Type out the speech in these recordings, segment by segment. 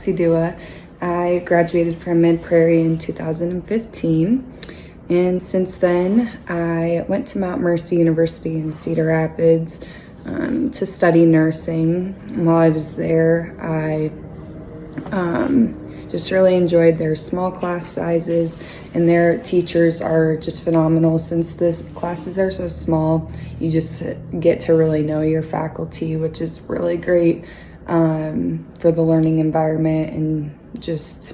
Lexi Dua. I graduated from Mid-Prairie in 2015, and since then I went to Mount Mercy University in Cedar Rapids to study nursing. While I was there, I just really enjoyed their small class sizes, and their teachers are just phenomenal. Since the classes are so small, you just get to really know your faculty, which is really great for the learning environment and just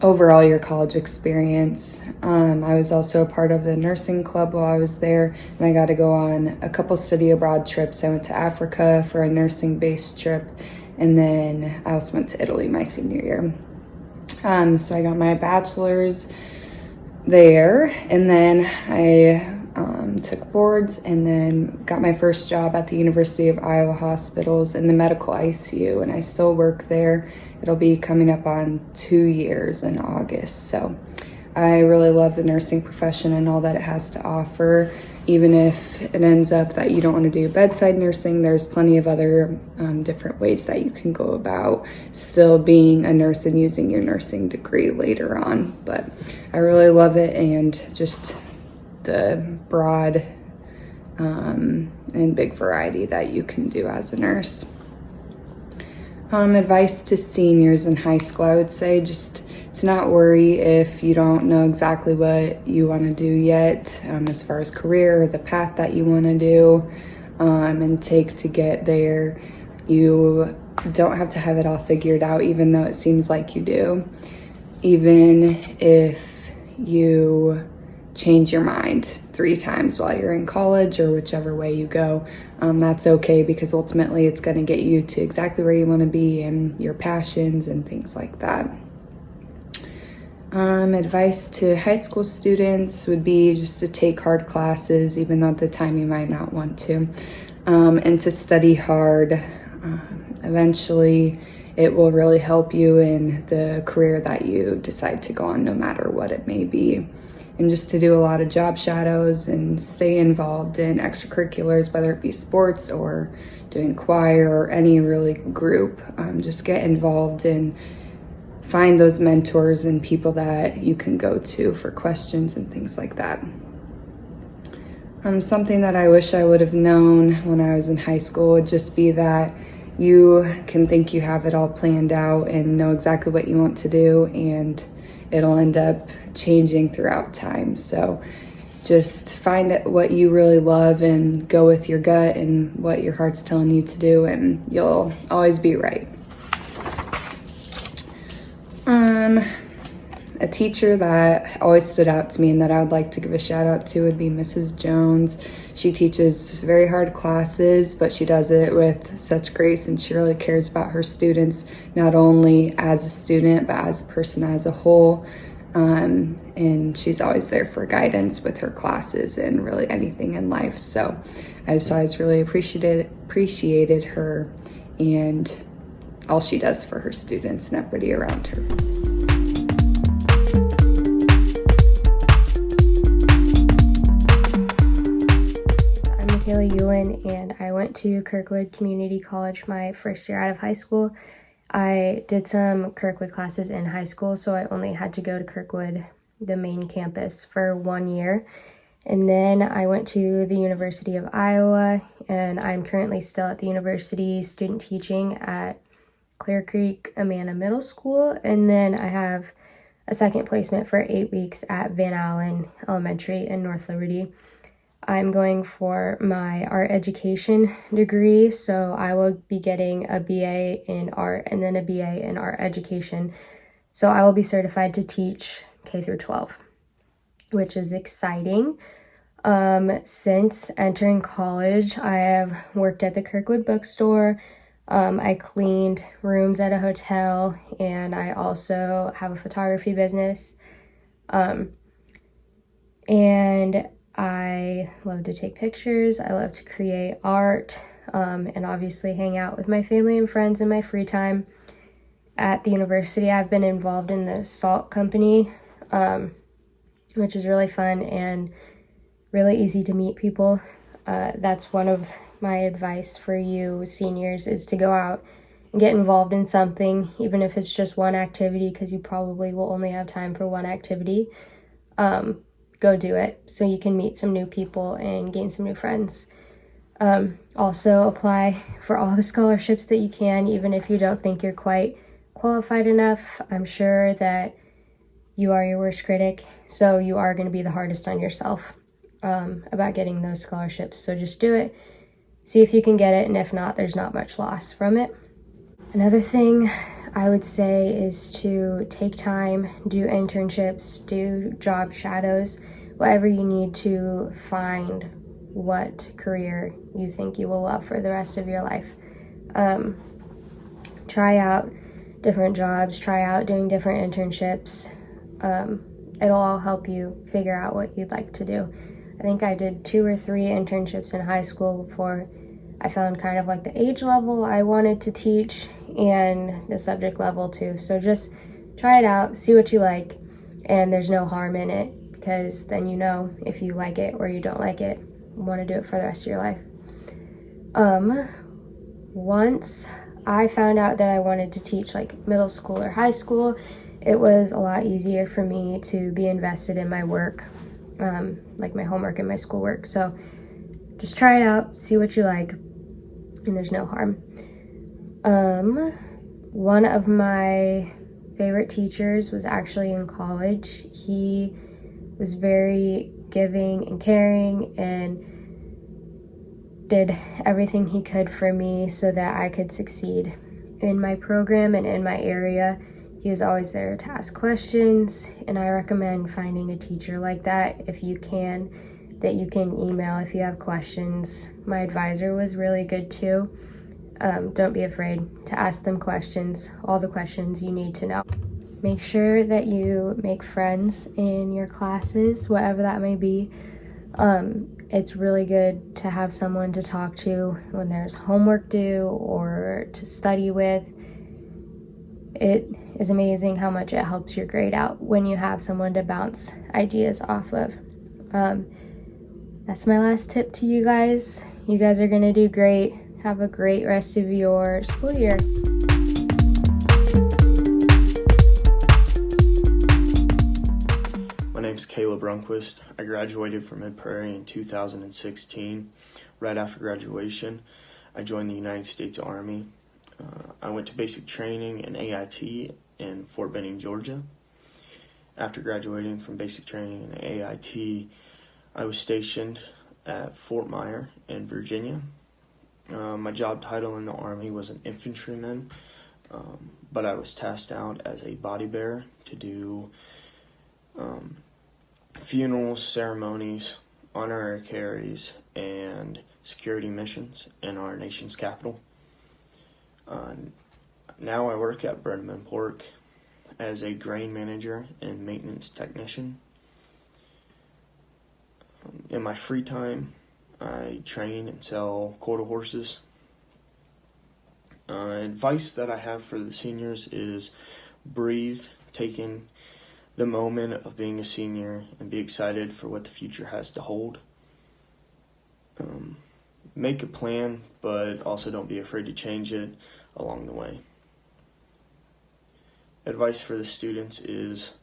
overall your college experience. I was also a part of the nursing club while I was there, and I got to go on a couple study abroad trips. I went to Africa for a nursing-based trip, and then I also went to Italy my senior year. So I got my bachelor's there, and then I took boards and then got my first job at the University of Iowa Hospitals in the medical ICU, and I still work there. It'll be coming up on 2 years in August. So I really love the nursing profession and all that it has to offer. Even if it ends up that you don't want to do bedside nursing, there's plenty of other different ways that you can go about still being a nurse and using your nursing degree later on. But I really love it, and just the broad and big variety that you can do as a nurse. Advice to seniors in high school, I would say just to not worry if you don't know exactly what you want to do yet as far as career or the path that you want to do and take to get there. You don't have to have it all figured out, even though it seems like you do. Even if you change your mind 3 times while you're in college or whichever way you go, that's okay, because ultimately it's going to get you to exactly where you want to be and your passions and things like that. Advice to high school students would be just to take hard classes, even though at the time you might not want to, and to study hard. Eventually it will really help you in the career that you decide to go on, no matter what it may be. And just to do a lot of job shadows and stay involved in extracurriculars, whether it be sports or doing choir or any really group. Just get involved and find those mentors and people that you can go to for questions and things like that. Something that I wish I would have known when I was in high school would just be that you can think you have it all planned out and know exactly what you want to do, and it'll end up changing throughout time. So just find what you really love and go with your gut and what your heart's telling you to do, and you'll always be right. A teacher that always stood out to me and that I would like to give a shout out to would be Mrs. Jones. She teaches very hard classes, but she does it with such grace, and she really cares about her students, not only as a student, but as a person as a whole. And she's always there for guidance with her classes and really anything in life. So I just always really appreciated her and all she does for her students and everybody around her. Ewan, and I went to Kirkwood Community College my first year out of high school. I did some Kirkwood classes in high school, so I only had to go to Kirkwood, the main campus, for 1 year. And then I went to the University of Iowa, and I'm currently still at the university student teaching at Clear Creek Amana Middle School. And then I have a second placement for 8 weeks at Van Allen Elementary in North Liberty. I'm going for my art education degree, so I will be getting a BA in art and then a BA in art education. So I will be certified to teach K through 12, which is exciting. Since entering college, I have worked at the Kirkwood bookstore. I cleaned rooms at a hotel, and I also have a photography business. And I love to take pictures. I love to create art, and obviously hang out with my family and friends in my free time. At the university, I've been involved in the salt company, which is really fun and really easy to meet people. That's one of my advice for you seniors, is to go out get involved in something, even if it's just one activity, because you probably will only have time for one activity. Go do it so you can meet some new people and gain some new friends. Also apply for all the scholarships that you can, even if you don't think you're quite qualified enough. I'm sure that you are your worst critic, so you are going to be the hardest on yourself about getting those scholarships. So just do it, see if you can get it, and if not, there's not much loss from it. Another thing I would say is to take time, do internships, do job shadows, whatever you need to find what career you think you will love for the rest of your life. Try out different jobs, try out doing different internships. It'll all help you figure out what you'd like to do. I think I did 2 or 3 internships in high school before I found kind of like the age level I wanted to teach and the subject level too. So just try it out, see what you like, and there's no harm in it, because then you know if you like it or you don't like it, you want to do it for the rest of your life. Once I found out that I wanted to teach like middle school or high school, it was a lot easier for me to be invested in my work, like my homework and my schoolwork. So just try it out, see what you like, and there's no harm. One of my favorite teachers was actually in college. He was very giving and caring and did everything he could for me so that I could succeed in my program and in my area. He was always there to ask questions, and I recommend finding a teacher like that if you can, that you can email if you have questions. My advisor was really good too. Don't be afraid to ask them questions, all the questions you need to know. Make sure that you make friends in your classes, whatever that may be. It's really good to have someone to talk to when there's homework due or to study with. It is amazing how much it helps your grade out when you have someone to bounce ideas off of. That's my last tip to you guys. You guys are going to do great. Have a great rest of your school year. My name's Rundquist. I graduated from Mid-Prairie in 2016. Right after graduation, I joined the United States Army. I went to basic training in AIT in Fort Benning, Georgia. After graduating from basic training in AIT, I was stationed at Fort Myer in Virginia. My job title in the Army was an infantryman, but I was tasked out as a body bearer to do funerals, ceremonies, honorary carries, and security missions in our nation's capital. Now I work at Bread and Pork as a grain manager and maintenance technician. In my free time, I train and sell quarter horses. Advice that I have for the seniors is breathe, take in the moment of being a senior, and be excited for what the future has to hold. Make a plan, but also don't be afraid to change it along the way. Advice for the students is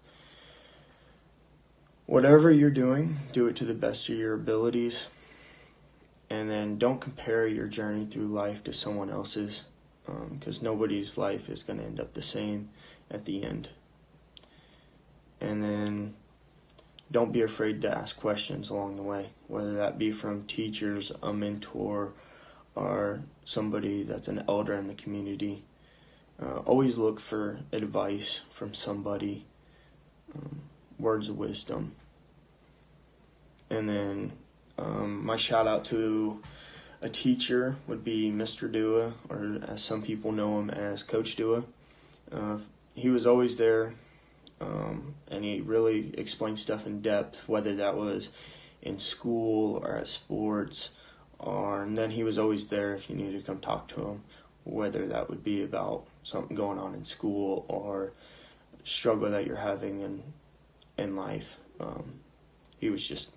whatever you're doing, do it to the best of your abilities, and then don't compare your journey through life to someone else's, because nobody's life is going to end up the same at the end. And then don't be afraid to ask questions along the way, whether that be from teachers, a mentor, or somebody that's an elder in the community. Always look for advice from somebody, words of wisdom. And then my shout out to a teacher would be Mr. Dua, or as some people know him as Coach Dua. He was always there, and he really explained stuff in depth, whether that was in school or at sports, and then he was always there if you needed to come talk to him, whether that would be about something going on in school or struggle that you're having in life. He was just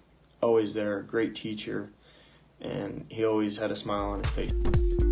always there, a great teacher, and he always had a smile on his face.